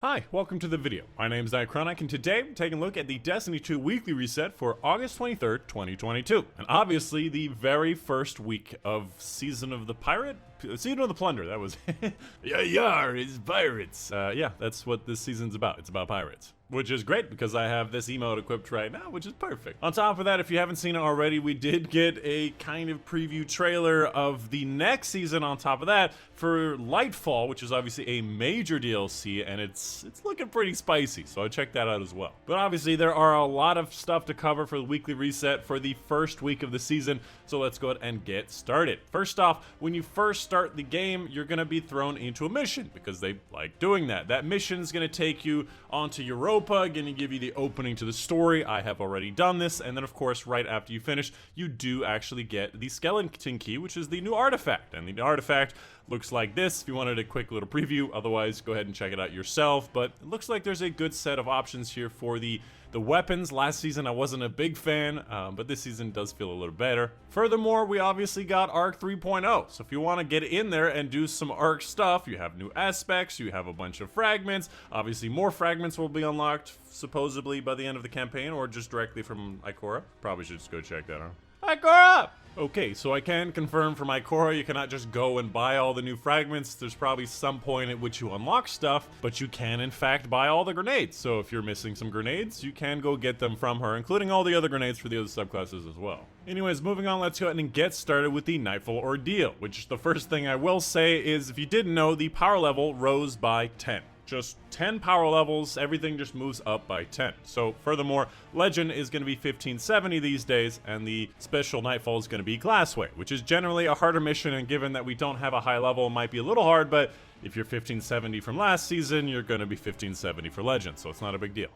Hi, welcome to the video. My name is Dychronic, and today we're taking a look at the Destiny 2 weekly reset for August 23rd, 2022. And obviously the very first week of Season of the Pirate? Season of the Plunder, that was yar, it's pirates. Yeah, that's what this season's about. It's about pirates. Which is great because I have this emote equipped right now, which is perfect. On top of that, if you haven't seen it already, we did get a kind of preview trailer of the next season on top of that for Nightfall, which is obviously a major DLC, and it's looking pretty spicy, so I'll check that out as well. But obviously there are a lot of stuff to cover for the weekly reset for the first week of the season, so let's go ahead and get started. First off, when you first start the game, you're gonna be thrown into a mission because they like doing that. That mission is gonna take you onto Europa, gonna give you the opening to the story. I have already done this, and then of course right after you finish, you do actually get the skeleton key, which is the new artifact, and the artifact looks like this if you wanted a quick little preview. Otherwise, go ahead and check it out yourself, but it looks like there's a good set of options here for the weapons. Last season I wasn't a big fan, but this season does feel a little better. Furthermore, we obviously got Arc 3.0, so if you want to get in there and do some Arc stuff, you have new aspects, you have a bunch of fragments. Obviously more fragments will be unlocked supposedly by the end of the campaign, or just directly from Ikora. Probably should just go check that out. Ikora! Okay, so I can confirm from Ikora, you cannot just go and buy all the new fragments. There's probably some point at which you unlock stuff, but you can in fact buy all the grenades. So if you're missing some grenades, you can go get them from her, including all the other grenades for the other subclasses as well. Anyways, moving on, let's go ahead and get started with the Nightfall Ordeal, which the first thing I will say is, if you didn't know, the power level rose by 10. Just 10 power levels, everything just moves up by 10. So furthermore, Legend is going to be 1570 these days, and the special Nightfall is going to be Glassway, which is generally a harder mission, and given that we don't have a high level, it might be a little hard, but if you're 1570 from last season, you're going to be 1570 for Legend, so it's not a big deal.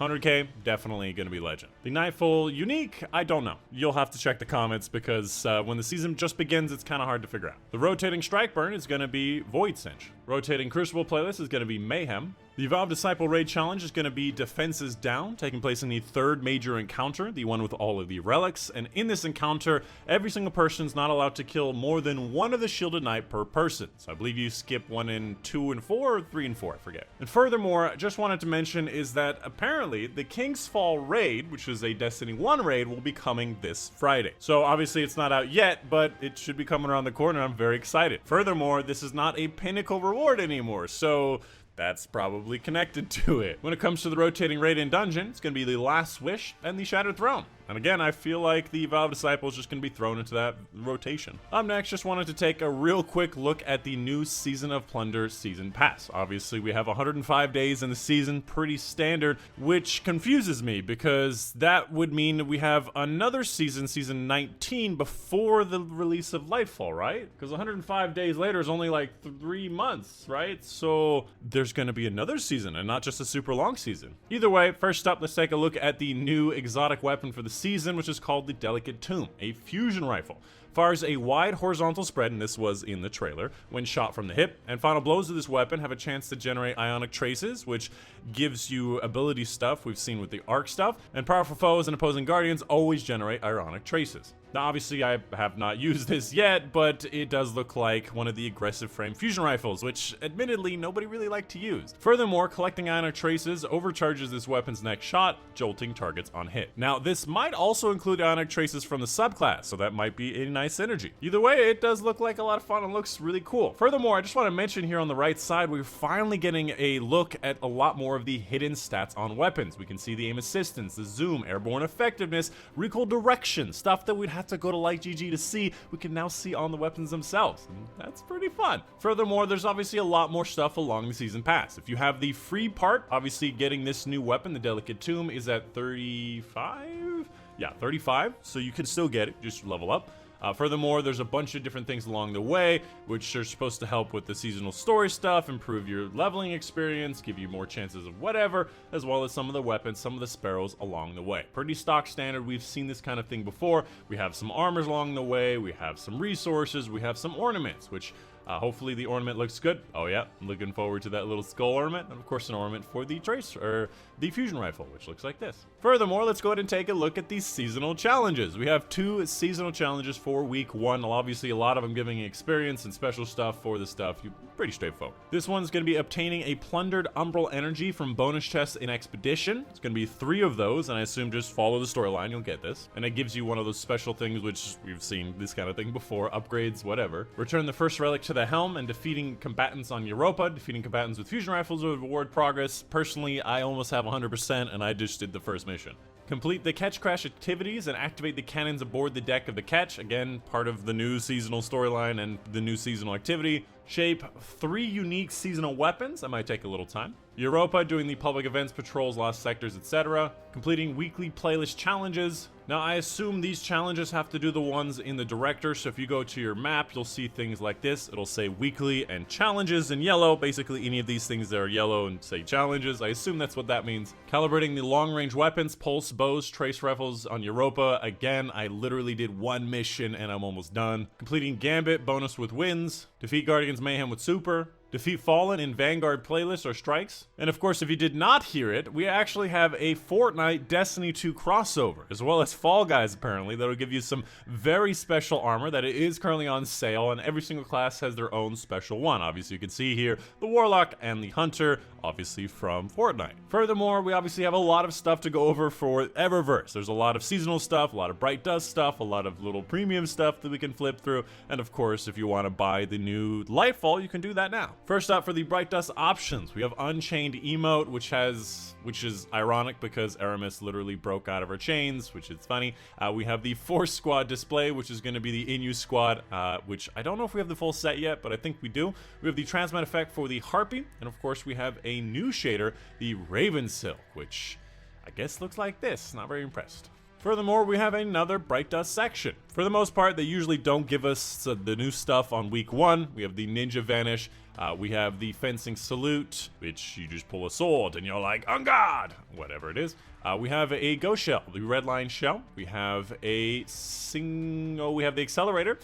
100k, definitely going to be Legend. The Nightfall unique, I don't know. You'll have to check the comments because when the season just begins, it's kind of hard to figure out. The rotating strike burn is going to be Void Cinch. Rotating crucible playlist is going to be Mayhem. The Evolved Disciple Raid Challenge is going to be Defenses Down, taking place in the third major encounter, the one with all of the relics. And in this encounter, every single person is not allowed to kill more than one of the Shielded Knight per person. So I believe you skip 1 in 2 and 4, or 3 and 4, I forget. And furthermore, just wanted to mention is that apparently the King's Fall raid, which is a Destiny 1 raid, will be coming this Friday. So obviously it's not out yet, but it should be coming around the corner. I'm very excited. Furthermore, this is not a pinnacle reward anymore, so that's probably connected to it. When it comes to the rotating raid and dungeon, it's going to be the Last Wish and the Shattered Throne. And again, I feel like the Evolved Disciple is just going to be thrown into that rotation. Up next, just wanted to take a real quick look at the new Season of Plunder Season Pass. Obviously, we have 105 days in the season, pretty standard, which confuses me because that would mean we have another season, Season 19, before the release of Nightfall, right? Because 105 days later is only like 3 months, right? So there's going to be another season and not just a super long season. Either way, first up, let's take a look at the new exotic weapon for the season, which is called the Delicate Tomb, a fusion rifle. Fires a wide horizontal spread, and this was in the trailer, when shot from the hip, and final blows of this weapon have a chance to generate ionic traces, which gives you ability stuff we've seen with the arc stuff, and powerful foes and opposing guardians always generate ionic traces. Now obviously I have not used this yet, but it does look like one of the aggressive frame fusion rifles, which admittedly nobody really liked to use. Furthermore, collecting ionic traces overcharges this weapon's next shot, jolting targets on hit. Now this might also include ionic traces from the subclass, so that might be a nice synergy. Either way, it does look like a lot of fun and looks really cool. Furthermore, I just want to mention here on the right side, we're finally getting a look at a lot more of the hidden stats on weapons. We can see the aim assistance, the zoom, airborne effectiveness, recoil direction, stuff that we'd have to go to Like GG to see, we can now see on the weapons themselves, and that's pretty fun. Furthermore, there's obviously a lot more stuff along the season pass. If you have the free part, obviously getting this new weapon, the Delicate Tomb, is at 35? Yeah, 35, so you can still get it, just level up. Furthermore, there's a bunch of different things along the way, which are supposed to help with the seasonal story stuff, improve your leveling experience, give you more chances of whatever, as well as some of the weapons, some of the sparrows along the way. Pretty stock standard, we've seen this kind of thing before. We have some armors along the way, we have some resources, we have some ornaments, which Hopefully the ornament looks good. Oh yeah, I'm looking forward to that little skull ornament. And of course an ornament for the trace, or the fusion rifle, which looks like this. Furthermore, let's go ahead and take a look at these seasonal challenges. We have 2 seasonal challenges for week 1. Obviously a lot of them giving experience and special stuff for the stuff. Pretty straightforward. This one's going to be obtaining a plundered umbral energy from bonus chests in expedition. It's going to be 3 of those, and I assume just follow the storyline, you'll get this. And it gives you one of those special things, which we've seen this kind of thing before, upgrades, whatever. Return the first relic to the helm, and defeating combatants on Europa. Defeating combatants with fusion rifles will reward progress. Personally, I almost have 100%, and I just did the first mission. Complete the catch crash activities and activate the cannons aboard the deck of the catch. Again, part of the new seasonal storyline and the new seasonal activity. Shape 3 unique seasonal weapons. That might take a little time. Europa, doing the public events, patrols, lost sectors, etc. Completing weekly playlist challenges. Now, I assume these challenges have to do the ones in the director, so if you go to your map, you'll see things like this. It'll say weekly and challenges in yellow. Basically, any of these things that are yellow and say challenges. I assume that's what that means. Calibrating the long-range weapons, pulse, bows, trace rifles on Europa. Again, I literally did 1 mission and I'm almost done. Completing Gambit, bonus with wins. Defeat Guardians Mayhem with super. Defeat Fallen in Vanguard playlists or strikes. And of course, if you did not hear it, we actually have a Fortnite Destiny 2 crossover, as well as Fall Guys apparently, that'll give you some very special armor that is currently on sale, and every single class has their own special one. Obviously, you can see here the Warlock and the Hunter, obviously from Fortnite. Furthermore, we obviously have a lot of stuff to go over for Eververse. There's a lot of seasonal stuff, a lot of Bright Dust stuff, a lot of little premium stuff that we can flip through, and of course, if you want to buy the new Lightfall, you can do that now. First up, for the Bright Dust options, we have Unchained Emote, which is ironic because Aramis literally broke out of her chains, which is funny. We have the Force Squad display, which is going to be the Inu Squad, which I don't know if we have the full set yet, but I think we do. We have the Transmat effect for the Harpy, and of course we have a new shader, the Raven Silk, which I guess looks like this. Not very impressed. Furthermore, we have another Bright Dust section. For the most part, they usually don't give us the new stuff on week 1. We have the Ninja Vanish. We have the Fencing Salute, which you just pull a sword and you're like, on guard! Whatever it is. We have a Ghost Shell, the Red Line Shell. We have we have the Accelerator,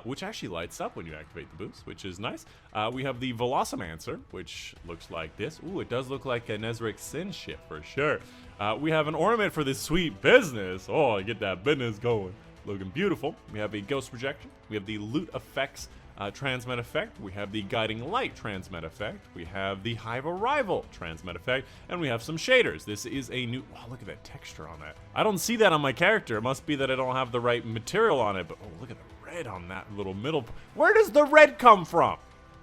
which actually lights up when you activate the boost, which is nice. We have the Velocimancer, which looks like this. Ooh, it does look like a Nezric Sin ship for sure. We have an ornament for this sweet business. Oh, get that business going. Looking beautiful. We have a Ghost Projection. We have the Loot Effects Transmet effect. We have the Guiding Light Transmet effect. We have the Hive Arrival Transmet effect. And we have some shaders. This is a new... Wow, look at that texture on that. I don't see that on my character. It must be that I don't have the right material on it. But oh, look at the red on that little middle... Where does the red come from?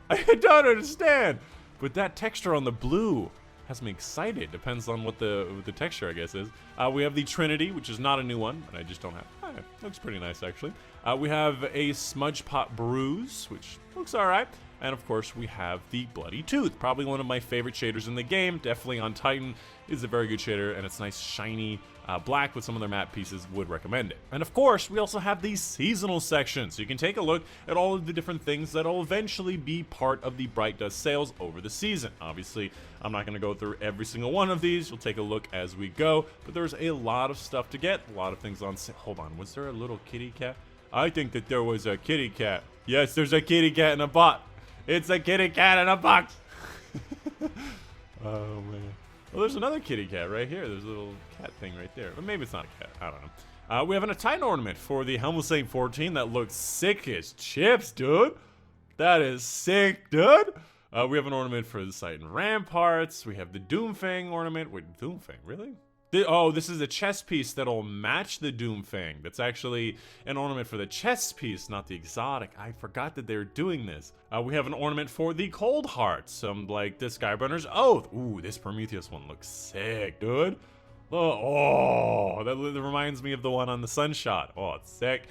I don't understand. But that texture on the blue has me excited. Depends on what the texture, I guess, is. We have the Trinity, which is not a new one, but I just don't have. It looks pretty nice, actually. We have a Smudge Pot Bruise, which looks all right. And of course, we have the Bloody Tooth, probably one of my favorite shaders in the game. Definitely on Titan is a very good shader, and it's nice, shiny black with some of their matte pieces. Would recommend it. And of course, we also have the seasonal section, so you can take a look at all of the different things that will eventually be part of the Bright Dust sales over the season. Obviously, I'm not going to go through every single one of these. You'll take a look as we go, but there's a lot of stuff to get, a lot of things on sale. Hold on, was there a little kitty cat? I think that there was a kitty cat. Yes, there's a kitty cat in a bot. It's a kitty cat in a box. Oh, man. Well, there's another kitty cat right here. There's a little cat thing right there. But maybe it's not a cat. I don't know. We have a Titan ornament for the Helm of Saint 14 that looks sick as chips, dude. That is sick, dude. We have an ornament for the Titan Ramparts. We have the Doomfang ornament. Wait, Doomfang, really? Oh, this is a chest piece that'll match the Doomfang. That's actually an ornament for the chest piece, not the exotic. I forgot that they're doing this. We have an ornament for the Cold Hearts, like the Skybrenner's Oath. Ooh, this Prometheus one looks sick, dude. Oh, that reminds me of the one on the Sunshot. Oh, it's sick.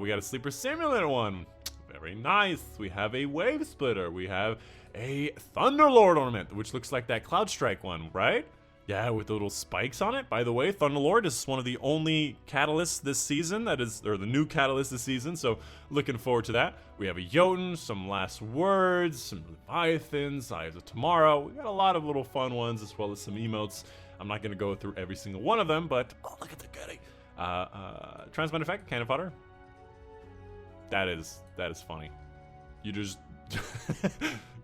We got a Sleeper Simulant one. Very nice. We have a Wave Splitter. We have a Thunderlord ornament, which looks like that Cloud Strike one, right? Yeah, with the little spikes on it. By the way, Thunderlord is one of the only catalysts this season that is, or the new catalyst this season, so looking forward to that. We have a Jotun, some Last Words, some Leviathans, Eyes of Tomorrow. We got a lot of little fun ones, as well as some emotes. I'm not going to go through every single one of them, but oh, look at the goodie. Transmit effect, cannon fodder. That is funny. You just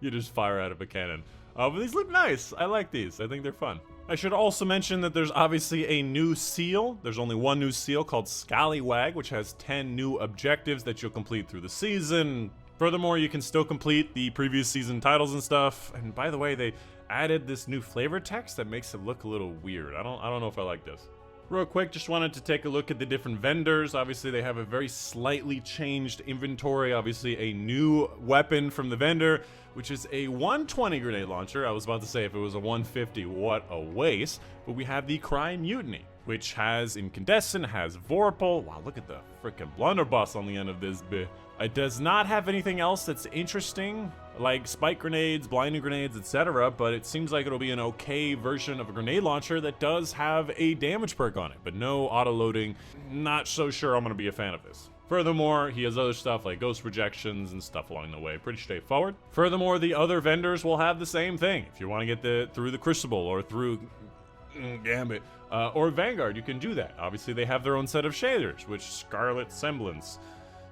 You just fire out of a cannon. But these look nice. I like these. I think they're fun. I should also mention that there's obviously a new seal. There's only one new seal called Scallywag, which has 10 new objectives that you'll complete through the season. Furthermore, you can still complete the previous season titles and stuff. And by the way, they added this new flavor text that makes it look a little weird. I don't know if I like this. Real quick, just wanted to take a look at the different vendors. Obviously, they have a very slightly changed inventory. Obviously, a new weapon from the vendor, which is a 120 grenade launcher. I was about to say if it was a 150, what a waste. But we have the Crime Mutiny, which has Incandescent, has Vorpal. Wow, look at the freaking blunderbuss on the end of this bit. It does not have anything else that's interesting, like spike grenades, blinding grenades, etc., but it seems like it'll be an okay version of a grenade launcher that does have a damage perk on it, but no auto-loading. Not so sure I'm going to be a fan of this. Furthermore, he has other stuff like ghost projections and stuff along the way. Pretty straightforward. Furthermore, the other vendors will have the same thing. If you want to get through the Crucible or through Gambit or Vanguard, you can do that. Obviously, they have their own set of shaders, which Scarlet Semblance.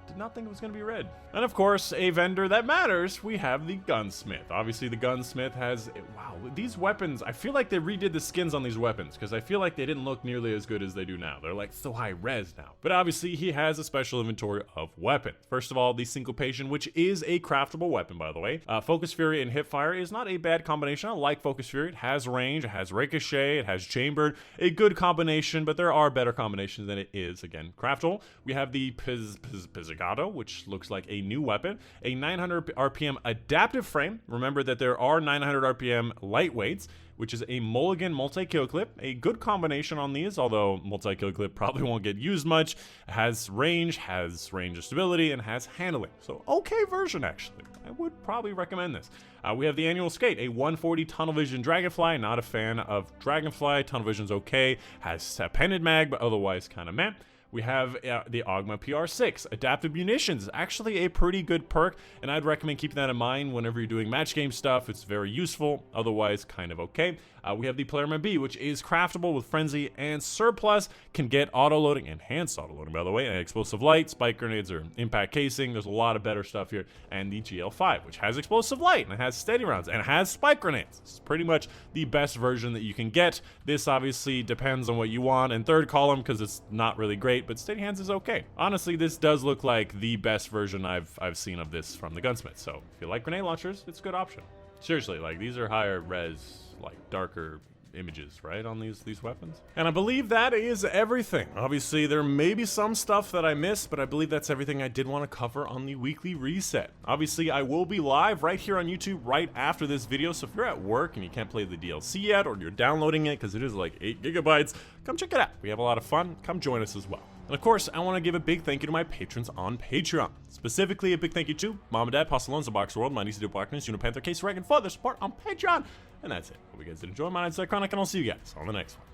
Did not think it was going to be red. And of course, a vendor that matters, we have the Gunsmith. Obviously, the Gunsmith has, wow, these weapons, I feel like they redid the skins on these weapons, because I feel like they didn't look nearly as good as they do now. They're like so high res now. But obviously, he has a special inventory of weapons. First of all, the Syncopation, which is a craftable weapon, by the way. Focus Fury and Hipfire is not a bad combination. I like Focus Fury. It has range, it has Ricochet, it has Chambered. A good combination, but there are better combinations than it is, again, craftable. We have the Pizzicato, which looks like a new weapon, a 900 RPM adaptive frame. Remember that there are 900 RPM lightweights, which is a mulligan multi-kill clip. A good combination on these, although multi-kill clip probably won't get used much. Has range of stability, and has handling. So okay version, actually. I would probably recommend this. We have the Annual Skate, a 140 Tunnel Vision Dragonfly. Not a fan of Dragonfly. Tunnel Vision's okay. Has a Pendant Mag, but otherwise kind of meh. We have the Ogma PR6. Adaptive Munitions is actually a pretty good perk, and I'd recommend keeping that in mind whenever you're doing match game stuff. It's very useful, otherwise kind of okay. We have the Palindrome B, which is craftable with Frenzy and Surplus, can get auto-loading, enhanced auto-loading, by the way, and Explosive Light, Spike Grenades, or Impact Casing. There's a lot of better stuff here. And the GL5, which has Explosive Light, and it has Steady Rounds, and it has Spike Grenades. It's pretty much the best version that you can get. This obviously depends on what you want in third column, because it's not really great, but Steady Hands is okay. Honestly, this does look like the best version I've seen of this from the Gunsmith, so if you like grenade launchers, it's a good option. Seriously, like, these are higher res, like, darker images, right, on these weapons. And I believe that is everything. Obviously, there may be some stuff that I missed, but I believe that's everything I did want to cover on the weekly reset. Obviously, I will be live right here on YouTube right after this video, so if you're at work and you can't play the DLC yet, or you're downloading it because it is like 8 gigabytes, come check it out. We have a lot of fun. Come join us as well. And of course, I want to give a big thank you to my patrons on Patreon. Specifically, a big thank you to Mom and Dad, Postalonza, Box World, My Niece to Blackness, Unipanther, Case Reagan for their support on Patreon. And that's it. Hope you guys did enjoy. My name's Dychronic, and I'll see you guys on the next one.